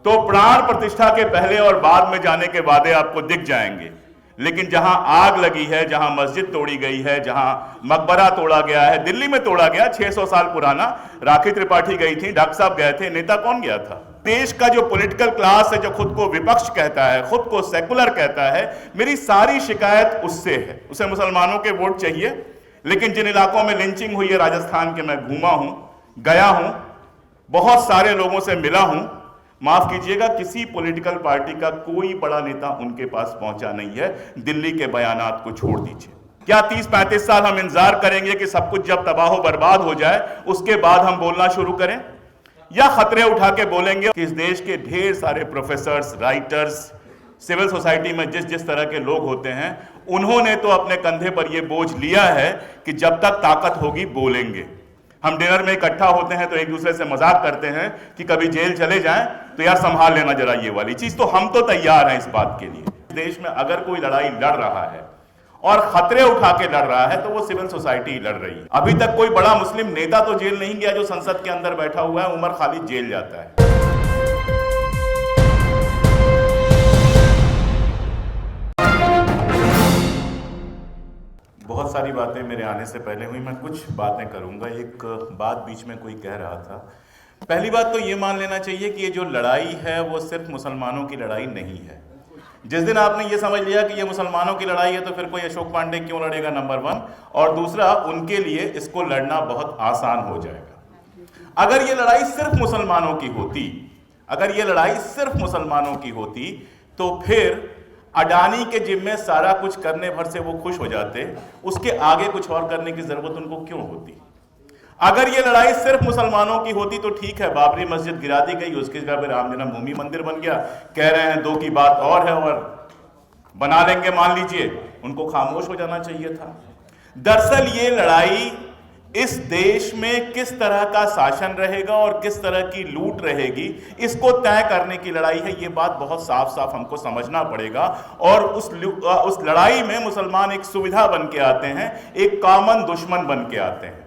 तो प्राण प्रतिष्ठा के पहले और बाद में जाने के वादे आपको दिख जाएंगे, लेकिन जहां आग लगी है, जहां मस्जिद तोड़ी गई है, जहां मकबरा तोड़ा गया है, दिल्ली में तोड़ा गया 600 साल पुराना, राखी त्रिपाठी गई थी, डॉक्टर साहब गए थे, नेता कौन गया था? देश का जो पॉलिटिकल क्लास है, जो खुद को विपक्ष कहता है, खुद को सेकुलर कहता है, मेरी सारी शिकायत उससे है। उसे मुसलमानों के वोट चाहिए, लेकिन जिन इलाकों में लिंचिंग हुई है राजस्थान के, मैं घूमा हूं, गया हूं, बहुत सारे लोगों से मिला हूं, माफ कीजिएगा, किसी पॉलिटिकल पार्टी का कोई बड़ा नेता उनके पास पहुंचा नहीं है। दिल्ली के बयानात को छोड़ दीजिए। क्या 30-35 साल हम इंतजार करेंगे कि सब कुछ जब तबाह बर्बाद हो जाए उसके बाद हम बोलना शुरू करें, या खतरे उठा के बोलेंगे कि इस देश के ढेर सारे प्रोफेसर्स, राइटर्स, सिविल सोसाइटी में जिस जिस तरह के लोग होते हैं, उन्होंने तो अपने कंधे पर यह बोझ लिया है कि जब तक ताकत होगी बोलेंगे। हम डिनर में इकट्ठा होते हैं तो एक दूसरे से मजाक करते हैं कि कभी जेल चले जाएं तो यार संभाल लेना जरा ये वाली चीज। तो हम तो तैयार हैं इस बात के लिए। देश में अगर कोई लड़ाई लड़ रहा है और खतरे उठा के लड़ रहा है तो वो सिविल सोसाइटी लड़ रही है। अभी तक कोई बड़ा मुस्लिम नेता तो जेल नहीं गया जो संसद के अंदर बैठा हुआ है। उमर खालिद जेल जाता है। बहुत सारी बातें मेरे आने से पहले हुई, मैं कुछ बातें करूंगा। एक बात बीच में कोई कह रहा था, पहली बात तो ये मान लेना चाहिए कि ये जो लड़ाई है वो सिर्फ मुसलमानों की लड़ाई नहीं है। जिस दिन आपने ये समझ लिया कि ये मुसलमानों की लड़ाई है तो फिर कोई अशोक पांडे क्यों लड़ेगा, नंबर 1, और दूसरा, उनके लिए इसको लड़ना बहुत आसान हो जाएगा। अगर ये लड़ाई सिर्फ मुसलमानों की होती, अगर ये लड़ाई सिर्फ मुसलमानों की होती तो फिर अडानी के जिम्मे सारा कुछ करने भर से वो खुश हो जाते, उसके आगे कुछ और करने की जरूरत उनको क्यों होती? अगर ये लड़ाई सिर्फ मुसलमानों की होती तो ठीक है, बाबरी मस्जिद गिरा दी गई, उसकी जगह पे राम जन्मभूमि मंदिर बन गया, कह रहे हैं 2 की बात और है और बना लेंगे, मान लीजिए, उनको खामोश हो जाना चाहिए था। दरअसल ये लड़ाई इस देश में किस तरह का शासन रहेगा और किस तरह की लूट रहेगी, इसको तय करने की लड़ाई है। ये बात बहुत साफ साफ हमको समझना पड़ेगा। और उस लड़ाई में मुसलमान एक सुविधा बन के आते हैं, एक कॉमन दुश्मन बन के आते हैं।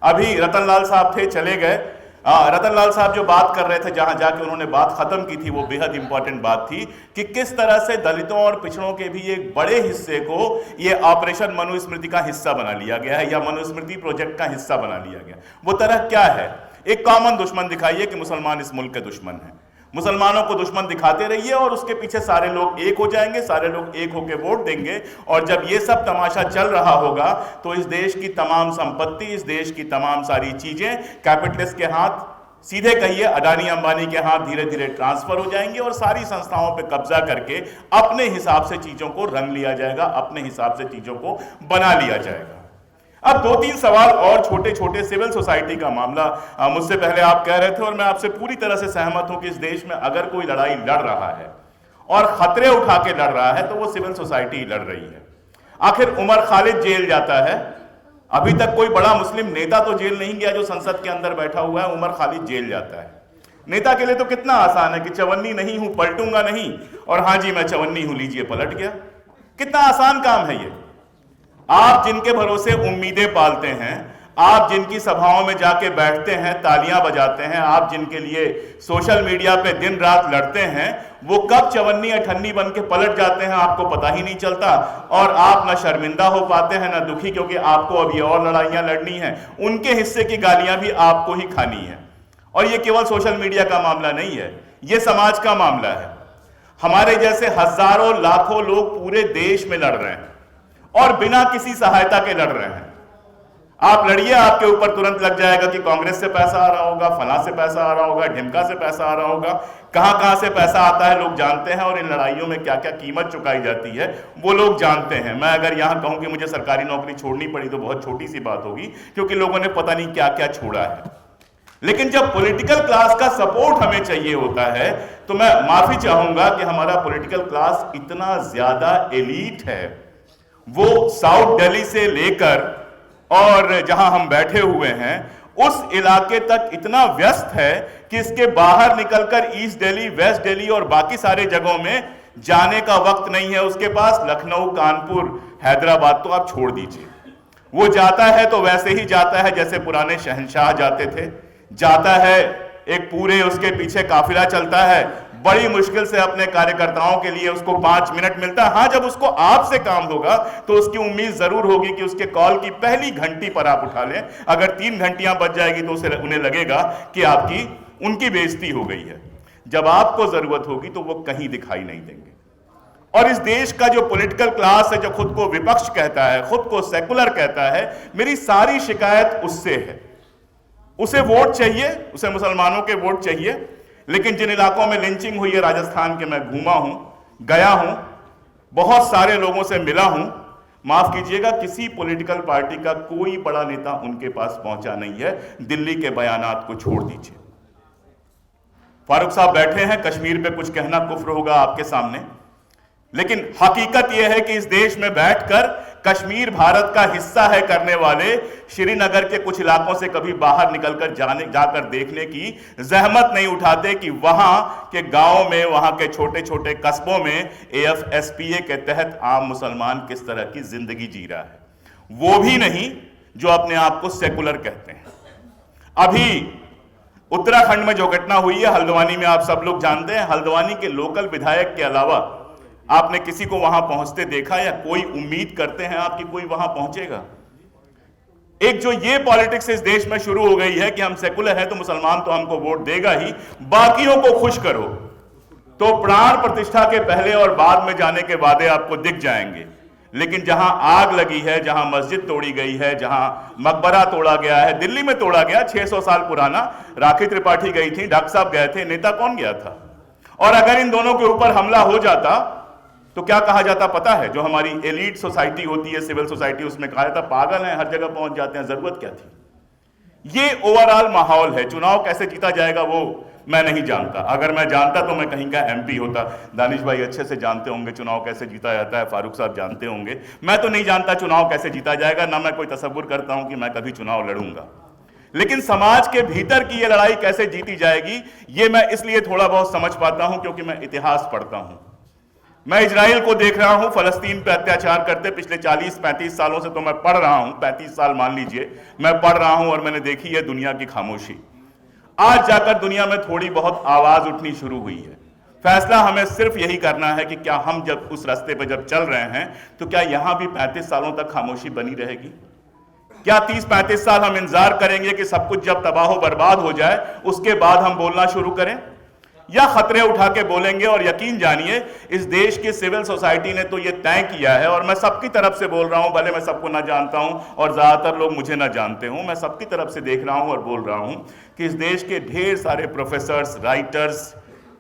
अभी रतनलाल साहब थे, चले गए। रतनलाल साहब जो बात कर रहे थे, जहां जाके उन्होंने बात खत्म की थी, वो बेहद इंपॉर्टेंट बात थी कि किस तरह से दलितों और पिछड़ों के भी एक बड़े हिस्से को ये ऑपरेशन मनुस्मृति का हिस्सा बना लिया गया है, या मनुस्मृति प्रोजेक्ट का हिस्सा बना लिया गया। वो तरह क्या है? एक कॉमन दुश्मन दिखाइए कि मुसलमान इस मुल्क के दुश्मन हैं। मुसलमानों को दुश्मन दिखाते रहिए और उसके पीछे सारे लोग एक हो जाएंगे, सारे लोग एक होकर वोट देंगे। और जब ये सब तमाशा चल रहा होगा तो इस देश की तमाम संपत्ति, इस देश की तमाम सारी चीजें कैपिटलिस्ट के हाथ, सीधे कहिए अडानी अंबानी के हाथ धीरे धीरे ट्रांसफर हो जाएंगे और सारी संस्थाओं पे कब्जा करके अपने हिसाब से चीजों को रंग लिया जाएगा, अपने हिसाब से चीजों को बना लिया जाएगा। अब 2-3 सवाल और छोटे छोटे। सिविल सोसाइटी का मामला, मुझसे पहले आप कह रहे थे और मैं आपसे पूरी तरह से सहमत हूं कि इस देश में अगर कोई लड़ाई लड़ रहा है और खतरे उठा के लड़ रहा है तो वो सिविल सोसाइटी लड़ रही है। आखिर उमर खालिद जेल जाता है, अभी तक कोई बड़ा मुस्लिम नेता तो जेल नहीं गया जो संसद के अंदर बैठा हुआ है। उमर खालिद जेल जाता है। नेता के लिए तो कितना आसान है कि चवन्नी नहीं हूं, पलटूंगा नहीं, और हां जी मैं चवन्नी हूं, लीजिए पलट गया। कितना आसान काम है ये। आप जिनके भरोसे उम्मीदें पालते हैं, आप जिनकी सभाओं में जाके बैठते हैं, तालियां बजाते हैं, आप जिनके लिए सोशल मीडिया पे दिन रात लड़ते हैं, वो कब चवन्नी अठन्नी बन के पलट जाते हैं आपको पता ही नहीं चलता। और आप ना शर्मिंदा हो पाते हैं ना दुखी, क्योंकि आपको अब ये और लड़ाइयां लड़नी है, उनके हिस्से की गालियां भी आपको ही खानी है। और ये केवल सोशल मीडिया का मामला नहीं है, ये समाज का मामला है। हमारे जैसे हजारों लाखों लोग पूरे देश में लड़ रहे हैं और बिना किसी सहायता के लड़ रहे हैं। आप लड़िए, आपके ऊपर तुरंत लग जाएगा कि कांग्रेस से पैसा आ रहा होगा, फला से पैसा आ रहा होगा, ढिमका से पैसा आ रहा होगा। कहां कहां से पैसा आता है लोग जानते हैं, और इन लड़ाइयों में क्या क्या कीमत चुकाई जाती है वो लोग जानते हैं। मैं अगर यहां कहूं कि मुझे सरकारी नौकरी छोड़नी पड़ी तो बहुत छोटी सी बात होगी, क्योंकि लोगों ने पता नहीं क्या क्या छोड़ा है। लेकिन जब पॉलिटिकल क्लास का सपोर्ट हमें चाहिए होता है तो मैं माफी चाहूंगा कि हमारा पॉलिटिकल क्लास इतना ज्यादा एलीट है, वो साउथ दिल्ली से लेकर और जहां हम बैठे हुए हैं उस इलाके तक इतना व्यस्त है कि इसके बाहर निकलकर ईस्ट दिल्ली, वेस्ट दिल्ली और बाकी सारे जगहों में जाने का वक्त नहीं है उसके पास। लखनऊ, कानपुर, हैदराबाद तो आप छोड़ दीजिए। वो जाता है तो वैसे ही जाता है जैसे पुराने शहंशाह जाते थे। जाता है, एक पूरे उसके पीछे काफिला चलता है, बड़ी मुश्किल से अपने कार्यकर्ताओं के लिए उसको 5 मिनट मिलता है। हाँ, जब उसको आपसे काम होगा तो उसकी उम्मीद जरूर होगी कि उसके कॉल की पहली घंटी पर आप उठा लें। अगर 3 घंटियां बच जाएगी तो उन्हें लगेगा कि उनकी बेइज्जती हो गई है। जब आपको जरूरत होगी तो वो कहीं दिखाई नहीं देंगे। और इस देश का जो पॉलिटिकल क्लास है, जो खुद को विपक्ष कहता है, खुद को सेकुलर कहता है, मेरी सारी शिकायत उससे है। उसे वोट चाहिए, उसे मुसलमानों के वोट चाहिए। लेकिन जिन इलाकों में लिंचिंग हुई है राजस्थान के, मैं घूमा हूं, गया हूं, बहुत सारे लोगों से मिला हूं, माफ कीजिएगा, किसी पॉलिटिकल पार्टी का कोई बड़ा नेता उनके पास पहुंचा नहीं है। दिल्ली के बयानात को छोड़ दीजिए। फारूक साहब बैठे हैं, कश्मीर पे कुछ कहना कुफ्र होगा आपके सामने, लेकिन हकीकत यह है कि इस देश में बैठकर कश्मीर भारत का हिस्सा है करने वाले श्रीनगर के कुछ इलाकों से कभी बाहर निकलकर जाकर देखने की जहमत नहीं उठाते कि वहां के गांवों में, वहां के छोटे छोटे कस्बों में AFSPA के तहत आम मुसलमान किस तरह की जिंदगी जी रहा है। वो भी नहीं जो अपने आप को सेकुलर कहते हैं। अभी उत्तराखंड में जो घटना हुई है हल्द्वानी में, आप सब लोग जानते हैं, हल्द्वानी के लोकल विधायक के अलावा आपने किसी को वहां पहुंचते देखा, या कोई उम्मीद करते हैं आप कि कोई वहां पहुंचेगा? एक जो ये पॉलिटिक्स इस देश में शुरू हो गई है कि हम सेकुलर हैं तो मुसलमान तो हमको वोट देगा ही, बाकियों को खुश करो, तो प्राण प्रतिष्ठा के पहले और बाद में जाने के वादे आपको दिख जाएंगे। लेकिन जहां आग लगी है, जहां मस्जिद तोड़ी गई है, जहां मकबरा तोड़ा गया है, दिल्ली में तोड़ा गया 600 साल पुराना, राखी त्रिपाठी गई थी, डॉक्टर साहब गए थे, नेता कौन गया था? और अगर इन दोनों के ऊपर हमला हो जाता तो क्या कहा जाता पता है? जो हमारी एलीट सोसाइटी होती है, सिविल सोसाइटी, उसमें कहा जाता पागल हैं, हर जगह पहुंच जाते हैं, जरूरत क्या थी? ये ओवरऑल माहौल है। चुनाव कैसे जीता जाएगा वो मैं नहीं जानता। अगर मैं जानता तो मैं कहीं का MP होता। दानिश भाई अच्छे से जानते होंगे चुनाव कैसे जीता जाता है, फारूक साहब जानते होंगे। मैं तो नहीं जानता चुनाव कैसे जीता जाएगा, ना मैं कोई तसव्वुर करता हूं कि मैं कभी चुनाव लड़ूंगा। लेकिन समाज के भीतर की ये लड़ाई कैसे जीती जाएगी, ये मैं इसलिए थोड़ा बहुत समझ पाता हूं क्योंकि मैं इतिहास पढ़ता हूं। मैं इजराइल को देख रहा हूं, फलस्तीन पे अत्याचार करते पिछले 40-35 सालों से, तो मैं पढ़ रहा हूं, 35 साल मान लीजिए मैं पढ़ रहा हूं, और मैंने देखी है दुनिया की खामोशी। आज जाकर दुनिया में थोड़ी बहुत आवाज उठनी शुरू हुई है। फैसला हमें सिर्फ यही करना है कि क्या हम जब उस रास्ते पर जब चल रहे हैं तो क्या यहां भी 35 सालों तक खामोशी बनी रहेगी? क्या 30-35 साल हम इंतजार करेंगे कि सब कुछ जब तबाह बर्बाद हो जाए उसके बाद हम बोलना शुरू करें, या खतरे उठा के बोलेंगे? और यकीन जानिए, इस देश की सिविल सोसाइटी ने तो ये तय किया है, और मैं सबकी तरफ से बोल रहा हूं, भले मैं सबको ना जानता हूं और ज्यादातर लोग मुझे ना जानते हूं, मैं सबकी तरफ से देख रहा हूं और बोल रहा हूं कि इस देश के ढेर सारे प्रोफेसर्स, राइटर्स,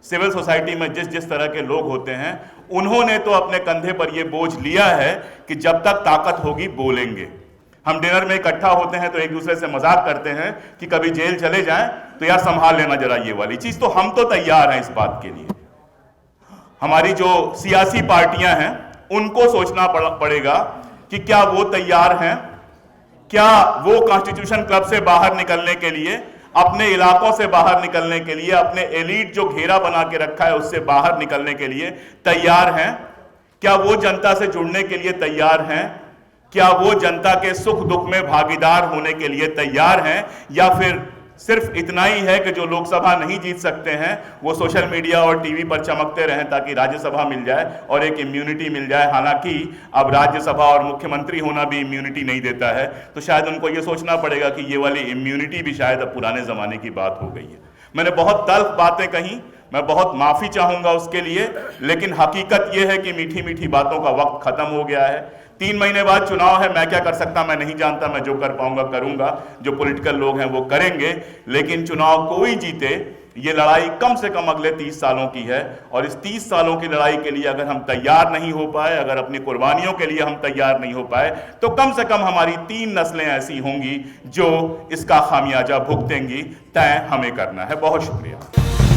सिविल सोसाइटी में जिस जिस तरह के लोग होते हैं, उन्होंने तो अपने कंधे पर यह बोझ लिया है कि जब तक ताकत होगी बोलेंगे। हम डिनर में इकट्ठा होते हैं तो एक दूसरे से मजाक करते हैं कि कभी जेल चले जाएं तो यार संभाल लेना जरा ये वाली चीज। तो हम तो तैयार हैं इस बात के लिए। हमारी जो सियासी पार्टियां हैं उनको सोचना पड़ेगा कि क्या वो तैयार हैं, क्या वो कॉन्स्टिट्यूशन क्लब से बाहर निकलने के लिए, अपने इलाकों से बाहर निकलने के लिए, अपने एलीट जो घेरा बना के रखा है उससे बाहर निकलने के लिए तैयार हैं? क्या वो जनता से जुड़ने के लिए तैयार हैं? क्या वो जनता के सुख दुख में भागीदार होने के लिए तैयार हैं? या फिर सिर्फ इतना ही है कि जो लोकसभा नहीं जीत सकते हैं वो सोशल मीडिया और टीवी पर चमकते रहें ताकि राज्यसभा मिल जाए और एक इम्यूनिटी मिल जाए? हालांकि अब राज्यसभा और मुख्यमंत्री होना भी इम्यूनिटी नहीं देता है, तो शायद उनको ये सोचना पड़ेगा कि ये वाली इम्यूनिटी भी शायद अब पुराने जमाने की बात हो गई है। मैंने बहुत तल्ख बातें कही, मैं बहुत माफी चाहूंगा उसके लिए, लेकिन हकीकत यह है कि मीठी मीठी बातों का वक्त खत्म हो गया है। 3 महीने बाद चुनाव है, मैं क्या कर सकता मैं नहीं जानता, मैं जो कर पाऊंगा करूंगा, जो पॉलिटिकल लोग हैं वो करेंगे। लेकिन चुनाव कोई जीते, ये लड़ाई कम से कम अगले 30 सालों की है, और इस 30 सालों की लड़ाई के लिए अगर हम तैयार नहीं हो पाए, अगर अपनी कुर्बानियों के लिए हम तैयार नहीं हो पाए, तो कम से कम हमारी 3 नस्लें ऐसी होंगी जो इसका खामियाजा भुगतेंगी। तय हमें करना है। बहुत शुक्रिया।